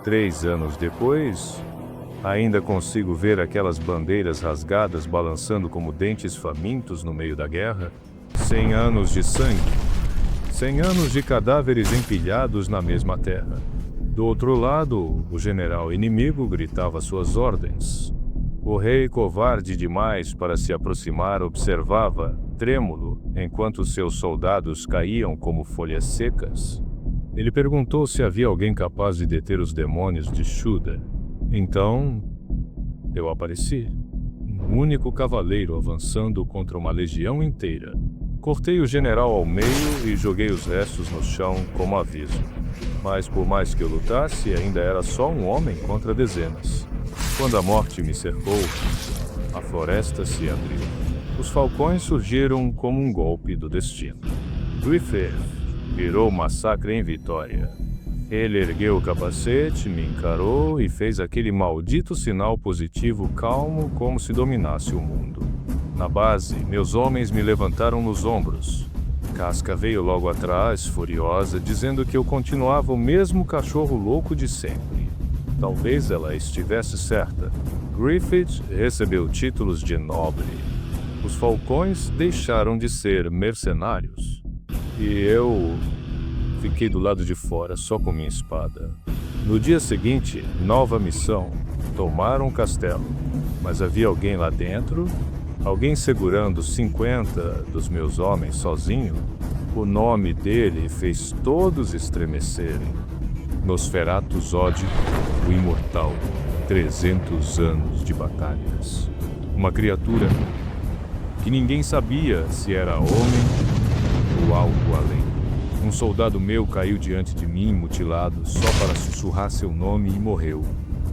3 anos depois, ainda consigo ver aquelas bandeiras rasgadas balançando como dentes famintos no meio da guerra. 100 anos de sangue. 100 anos de cadáveres empilhados na mesma terra. Do outro lado, o general inimigo gritava suas ordens. O rei, covarde demais para se aproximar, observava, trêmulo, enquanto seus soldados caíam como folhas secas. Ele perguntou se havia alguém capaz de deter os demônios de Shuda. Então, eu apareci. Um único cavaleiro avançando contra uma legião inteira. Cortei o general ao meio e joguei os restos no chão como aviso. Mas por mais que eu lutasse, ainda era só um homem contra dezenas. Quando a morte me cercou, a floresta se abriu. Os falcões surgiram como um golpe do destino. Griffith virou massacre em vitória. Ele ergueu o capacete, me encarou e fez aquele maldito sinal positivo calmo como se dominasse o mundo. Na base, meus homens me levantaram nos ombros. Casca veio logo atrás, furiosa, dizendo que eu continuava o mesmo cachorro louco de sempre. Talvez ela estivesse certa. Griffith recebeu títulos de nobre. Os falcões deixaram de ser mercenários. E eu fiquei do lado de fora só com minha espada. No dia seguinte, nova missão. Tomaram o castelo. Mas havia alguém lá dentro? Alguém segurando 50 dos meus homens sozinho? O nome dele fez todos estremecerem. Nosferatu Zod, o Imortal. 300 anos de batalhas. Uma criatura que ninguém sabia se era homem ou algo além. Um soldado meu caiu diante de mim, mutilado, só para sussurrar seu nome e morreu.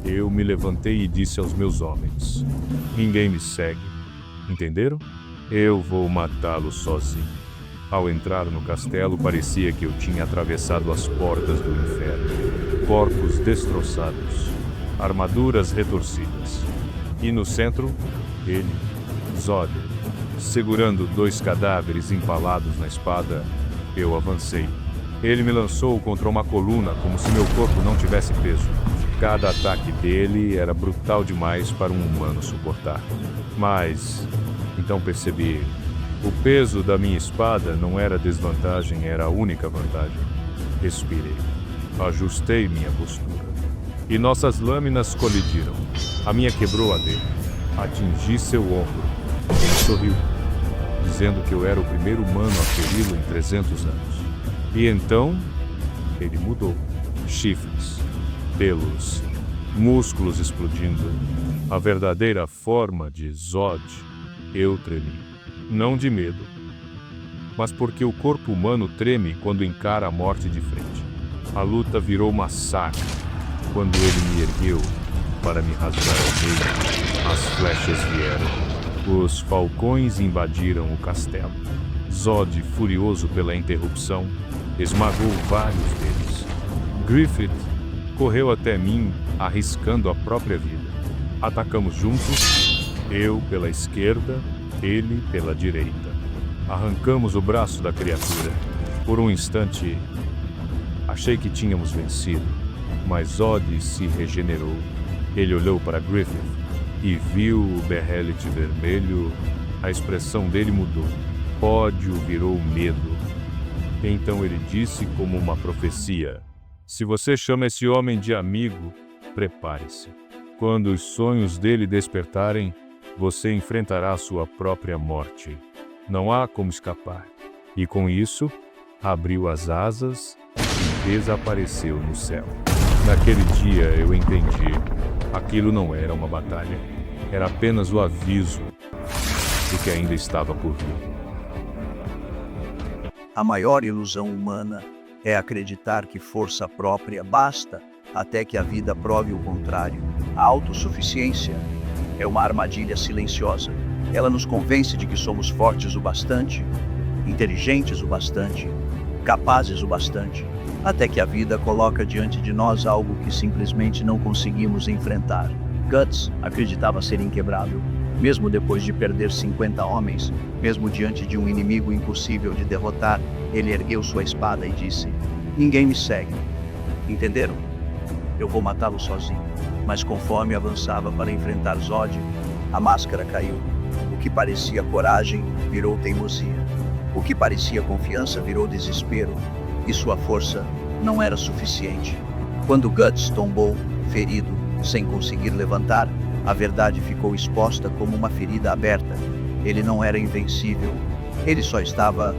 Eu me levantei e disse aos meus homens: ninguém me segue. Entenderam? Eu vou matá-lo sozinho. Ao entrar no castelo, parecia que eu tinha atravessado as portas do inferno. Corpos destroçados, armaduras retorcidas. E no centro, ele, Zod, segurando 2 cadáveres empalados na espada. Eu avancei. Ele me lançou contra uma coluna como se meu corpo não tivesse peso. Cada ataque dele era brutal demais para um humano suportar. Mas, então percebi, o peso da minha espada não era desvantagem, era a única vantagem. Respirei. Ajustei minha postura. E nossas lâminas colidiram. A minha quebrou a dele. Atingi seu ombro. Ele sorriu, dizendo que eu era o primeiro humano a feri-lo em 300 anos. E então, ele mudou. Chifres, pelos, músculos explodindo. A verdadeira forma de Zod. Eu tremi. Não de medo, mas porque o corpo humano treme quando encara a morte de frente. A luta virou massacre quando ele me ergueu para me rasgar ao meio. As flechas vieram. Os falcões invadiram o castelo. Zod, furioso pela interrupção, esmagou vários deles. Griffith correu até mim, arriscando a própria vida. Atacamos juntos, eu pela esquerda, ele pela direita. Arrancamos o braço da criatura. Por um instante, achei que tínhamos vencido, mas Zod se regenerou. Ele olhou para Griffith e viu o berrelete vermelho. A expressão dele mudou. Ódio virou medo. Então ele disse como uma profecia: se você chama esse homem de amigo, prepare-se. Quando os sonhos dele despertarem, você enfrentará sua própria morte. Não há como escapar. E com isso, abriu as asas e desapareceu no céu. Naquele dia eu entendi. Aquilo não era uma batalha. Era apenas o aviso do que ainda estava por vir. A maior ilusão humana é acreditar que força própria basta até que a vida prove o contrário. A autossuficiência é uma armadilha silenciosa. Ela nos convence de que somos fortes o bastante, inteligentes o bastante, capazes o bastante, até que a vida coloca diante de nós algo que simplesmente não conseguimos enfrentar. Guts acreditava ser inquebrável, mesmo depois de perder 50 homens, mesmo diante de um inimigo impossível de derrotar. Ele ergueu sua espada e disse: ninguém me segue. Entenderam? eu vou matá-lo sozinho. Mas conforme avançava para enfrentar Zod, a máscara caiu. O que parecia coragem virou teimosia. O que parecia confiança virou desespero. E sua força não era suficiente. Quando Guts tombou, ferido, sem conseguir levantar, a verdade ficou exposta como uma ferida aberta. Ele não era invencível. Ele só estava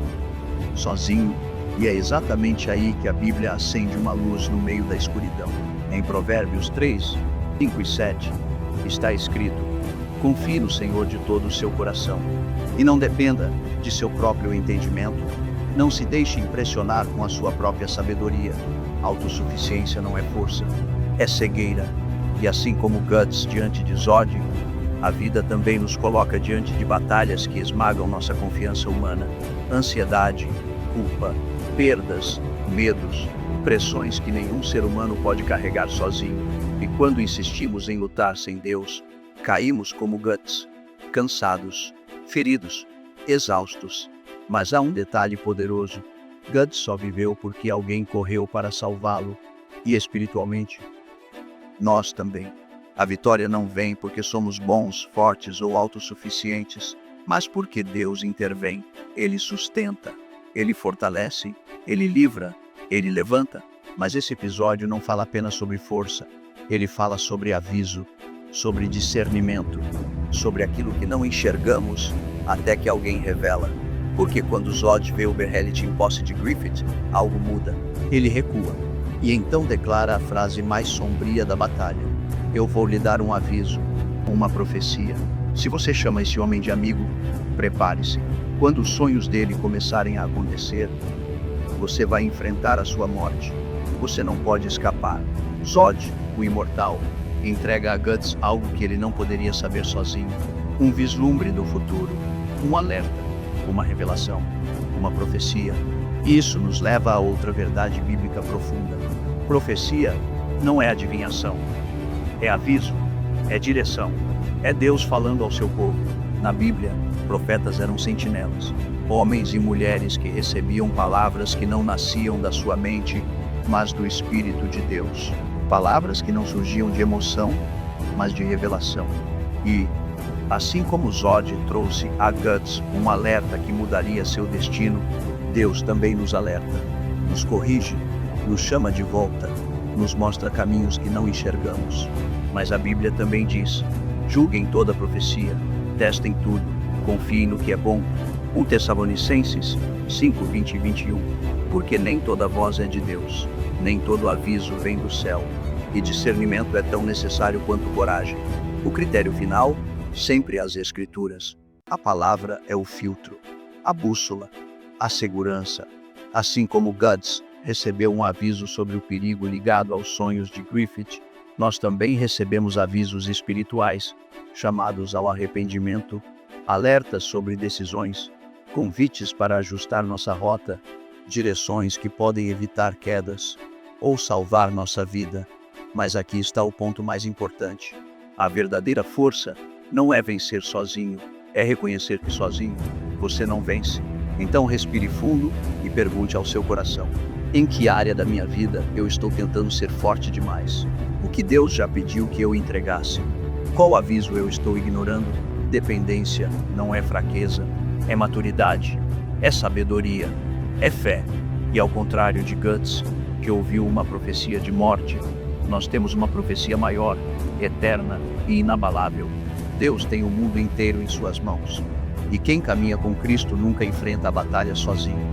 sozinho. E é exatamente aí que a Bíblia acende uma luz no meio da escuridão. Em Provérbios 3, 5 e 7, está escrito: confie no Senhor de todo o seu coração, e não dependa de seu próprio entendimento. Não se deixe impressionar com a sua própria sabedoria. Autossuficiência não é força, é cegueira. E assim como Guts diante de Zod, a vida também nos coloca diante de batalhas que esmagam nossa confiança humana. Ansiedade, culpa, perdas, medos, pressões que nenhum ser humano pode carregar sozinho. E quando insistimos em lutar sem Deus, caímos como Guts, cansados, feridos, exaustos. Mas há um detalhe poderoso: Guts só viveu porque alguém correu para salvá-lo. E espiritualmente, nós também. A vitória não vem porque somos bons, fortes ou autossuficientes, mas porque Deus intervém. Ele sustenta, Ele fortalece, Ele livra, Ele levanta. Mas esse episódio não fala apenas sobre força. Ele fala sobre aviso, sobre discernimento, sobre aquilo que não enxergamos até que alguém revela. Porque quando Zod vê o Behelit em posse de Griffith, algo muda. Ele recua. E então declara a frase mais sombria da batalha: eu vou lhe dar um aviso, uma profecia. Se você chama esse homem de amigo, prepare-se. Quando os sonhos dele começarem a acontecer, você vai enfrentar a sua morte. Você não pode escapar. Zod, o imortal, entrega a Guts algo que ele não poderia saber sozinho. Um vislumbre do futuro, um alerta, uma revelação, uma profecia. Isso nos leva a outra verdade bíblica profunda. Profecia não é adivinhação. É aviso, é direção. É Deus falando ao seu povo. Na Bíblia, profetas eram sentinelas, homens e mulheres que recebiam palavras que não nasciam da sua mente, mas do Espírito de Deus. Palavras que não surgiam de emoção, mas de revelação. E, assim como Zod trouxe a Guts um alerta que mudaria seu destino, Deus também nos alerta, nos corrige, nos chama de volta, nos mostra caminhos que não enxergamos. Mas a Bíblia também diz: julguem toda profecia, testem tudo, confiem no que é bom. 1 Tessalonicenses 5, 20 e 21. Porque nem toda voz é de Deus, nem todo aviso vem do céu, e discernimento é tão necessário quanto coragem. O critério final, sempre as Escrituras. A palavra é o filtro, a bússola, a segurança. Assim como Guts recebeu um aviso sobre o perigo ligado aos sonhos de Griffith, nós também recebemos avisos espirituais, chamados ao arrependimento, alertas sobre decisões, convites para ajustar nossa rota, direções que podem evitar quedas ou salvar nossa vida. Mas aqui está o ponto mais importante. A verdadeira força não é vencer sozinho, é reconhecer que sozinho você não vence. Então respire fundo e pergunte ao seu coração: em que área da minha vida eu estou tentando ser forte demais? O que Deus já pediu que eu entregasse? Qual aviso eu estou ignorando? Dependência não é fraqueza, é maturidade, é sabedoria, é fé. E ao contrário de Guts, que ouviu uma profecia de morte, nós temos uma profecia maior, eterna e inabalável. Deus tem o mundo inteiro em suas mãos. E quem caminha com Cristo nunca enfrenta a batalha sozinho.